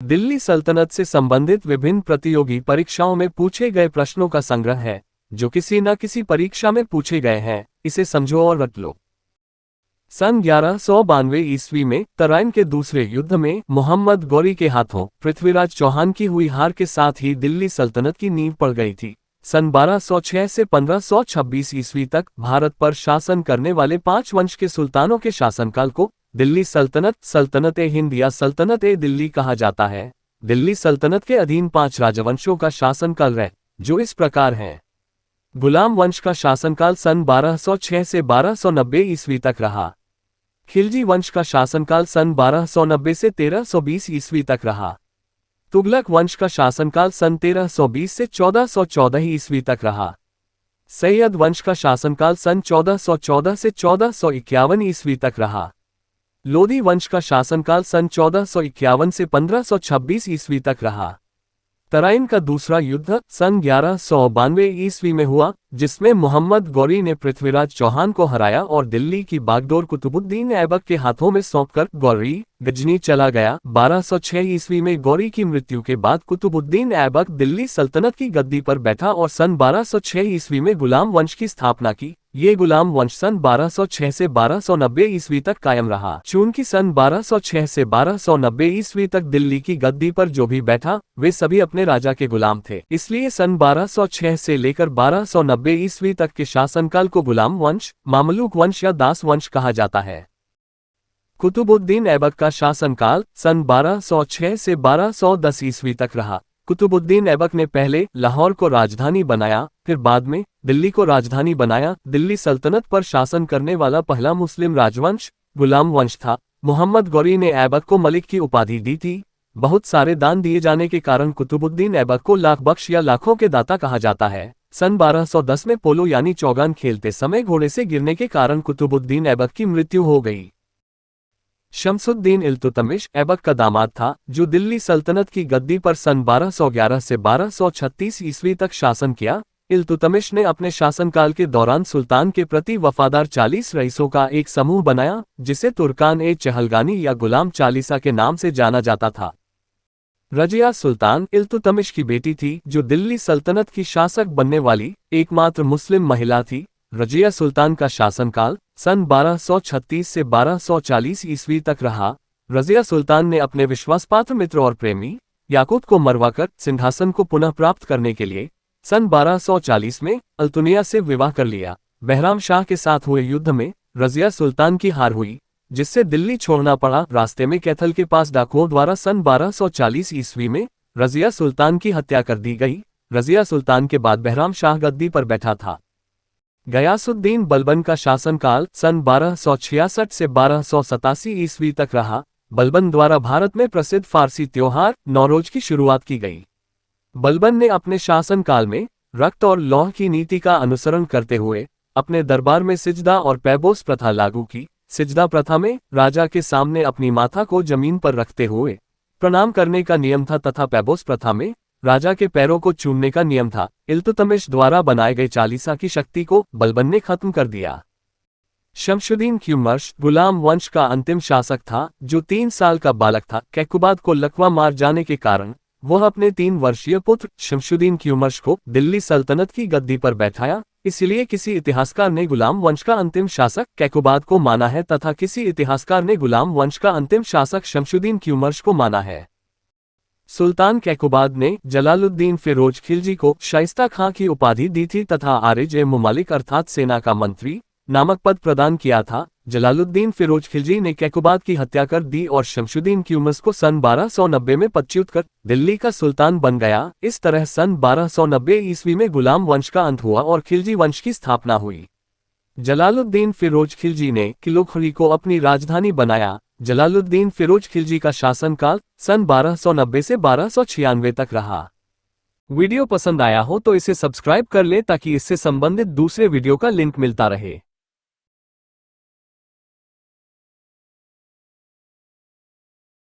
दिल्ली सल्तनत से संबंधित विभिन्न प्रतियोगी परीक्षाओं में पूछे गए प्रश्नों का संग्रह है, जो किसी न किसी परीक्षा में पूछे गए हैं। इसे समझो और रट लो। सन 1192 ईस्वी में तराइन के दूसरे युद्ध में मोहम्मद गौरी के हाथों पृथ्वीराज चौहान की हुई हार के साथ ही दिल्ली सल्तनत की नींव पड़ गई थी। सन 1206 से 1526 ईस्वी तक भारत पर शासन करने वाले 5 वंश के सुल्तानों के शासनकाल को दिल्ली सल्तनत, सल्तनत-ए-हिंद या सल्तनत-ए-दिल्ली कहा जाता है। दिल्ली सल्तनत के अधीन 5 राजवंशों का शासनकाल रहे, जो इस प्रकार हैं। गुलाम वंश का शासनकाल सन 1206 से 1290 ईस्वी तक रहा। खिलजी वंश का शासनकाल सन 1290 से 1320 ईस्वी तक रहा। तुगलक वंश का शासनकाल सन 1320 से 1414 ईस्वी तक रहा। सैयद वंश का शासनकाल सन 1414 से 1451 ईस्वी तक रहा। लोधी वंश का शासनकाल सन 1451 से 1526 ईस्वी तक रहा। तराइन का दूसरा युद्ध सन 1192 ईस्वी में हुआ, जिसमें मोहम्मद गौरी ने पृथ्वीराज चौहान को हराया और दिल्ली की बागडोर कुतुबुद्दीन ऐबक के हाथों में सौंपकर गौरी गजनी चला गया। 1206 ईस्वी में गौरी की मृत्यु के बाद कुतुबुद्दीन ऐबक दिल्ली सल्तनत की गद्दी पर बैठा और सन 1206 ईस्वी में गुलाम वंश की स्थापना की। ये गुलाम वंश सन 1206 से 1290 ईस्वी तक कायम रहा। चूंकि सन 1206 से 1290 ईस्वी तक दिल्ली की गद्दी पर जो भी बैठा वे सभी अपने राजा के गुलाम थे, इसलिए सन 1206 से लेकर 1290 ईस्वी तक के शासनकाल को गुलाम वंश, मामलूक वंश या दास वंश कहा जाता है। कुतुबुद्दीन ऐबक का शासनकाल सन 1206 से 1210 ईस्वी तक रहा। कुतुबुद्दीन ऐबक ने पहले लाहौर को राजधानी बनाया, फिर बाद में दिल्ली को राजधानी बनाया। दिल्ली सल्तनत पर शासन करने वाला पहला मुस्लिम राजवंश गुलाम वंश था। मोहम्मद गौरी ने ऐबक को मलिक की उपाधि दी थी। बहुत सारे दान दिए जाने के कारण कुतुबुद्दीन ऐबक को लाख बख्श या लाखों के दाता कहा जाता है। सन 1210 में पोलो यानी चौगान खेलते समय घोड़े से गिरने के कारण कुतुबुद्दीन ऐबक की मृत्यु हो गई। शमसुद्दीन इल्तुतमिश ऐबक का दामाद था, जो दिल्ली सल्तनत की गद्दी पर सन 1211 से 1236 ईस्वी तक शासन किया। इल्तुतमिश ने अपने शासनकाल के दौरान सुल्तान के प्रति वफादार 40 रईसों का एक समूह बनाया, जिसे तुर्कान-ए-चहलगानी या गुलाम चालीसा के नाम से जाना जाता था। रजिया सुल्तान इल्तुतमिश की बेटी थी, जो दिल्ली सल्तनत की शासक बनने वाली एकमात्र मुस्लिम महिला थी। रजिया सुल्तान का शासनकाल सन 1236 से 1240 ईस्वी तक रहा। रजिया सुल्तान ने अपने विश्वासपात्र मित्र और प्रेमी याकूत को मरवाकर सिंहासन को पुनः प्राप्त करने के लिए सन 1240 में अल्तुनिया से विवाह कर लिया। बहराम शाह के साथ हुए युद्ध में रजिया सुल्तान की हार हुई, जिससे दिल्ली छोड़ना पड़ा। रास्ते में कैथल के पास डाकुओं द्वारा सन 1240 ईस्वी में रजिया सुल्तान की हत्या कर दी गई। रजिया सुल्तान के बाद बहराम शाह गद्दी पर बैठा था। गयासुद्दीन बलबन का शासनकाल सन 1266 से 1287 ईस्वी तक रहा। बलबन द्वारा भारत में प्रसिद्ध फारसी त्योहार नौरोज की शुरुआत की गई। बलबन ने अपने शासनकाल में रक्त और लौह की नीति का अनुसरण करते हुए अपने दरबार में सिजदा और पैबोस प्रथा लागू की। सिजदा प्रथा में राजा के सामने अपनी माथा को जमीन पर रखते हुए प्रणाम करने का नियम था तथा पैबोस प्रथा में राजा के पैरों को चूमने का नियम था। इल्तुतमिश द्वारा बनाए गए चालीसा की शक्ति को बलबन ने खत्म कर दिया। शमशुद्दीन क्यूमर्श गुलाम वंश का अंतिम शासक था, जो 3 साल का बालक था। कैकुबाद को लकवा मार जाने के कारण वह अपने 3 वर्षीय पुत्र शमशुद्दीन क्यूमर्श को दिल्ली सल्तनत की गद्दी पर बैठाया। इसलिए किसी इतिहासकार ने गुलाम वंश का अंतिम शासक कैकुबाद को माना है तथा किसी इतिहासकार ने गुलाम वंश का अंतिम शासक शमशुद्दीन क्यूमर्श को माना है। सुल्तान कैकुबाद ने जलालुद्दीन फिरोज खिलजी को शाइस्ता खां की उपाधि दी थी तथा आरिज-ए-मुमालिक अर्थात सेना का मंत्री नामक पद प्रदान किया था। जलालुद्दीन फिरोज खिलजी ने कैकुबाद की हत्या कर दी और शमशुद्दीन क्यूमर्स को सन 1290 में पदच्युत कर दिल्ली का सुल्तान बन गया। इस तरह सन 1290 ईस्वी में गुलाम वंश का अंत हुआ और खिलजी वंश की स्थापना हुई। जलालुद्दीन फिरोज खिलजी ने किलोखड़ी को अपनी राजधानी बनाया। जलालुद्दीन फिरोज खिलजी का शासनकाल सन 1290 से 1296 तक रहा। वीडियो पसंद आया हो तो इसे सब्सक्राइब कर ले ताकि इससे संबंधित दूसरे वीडियो का लिंक मिलता रहे।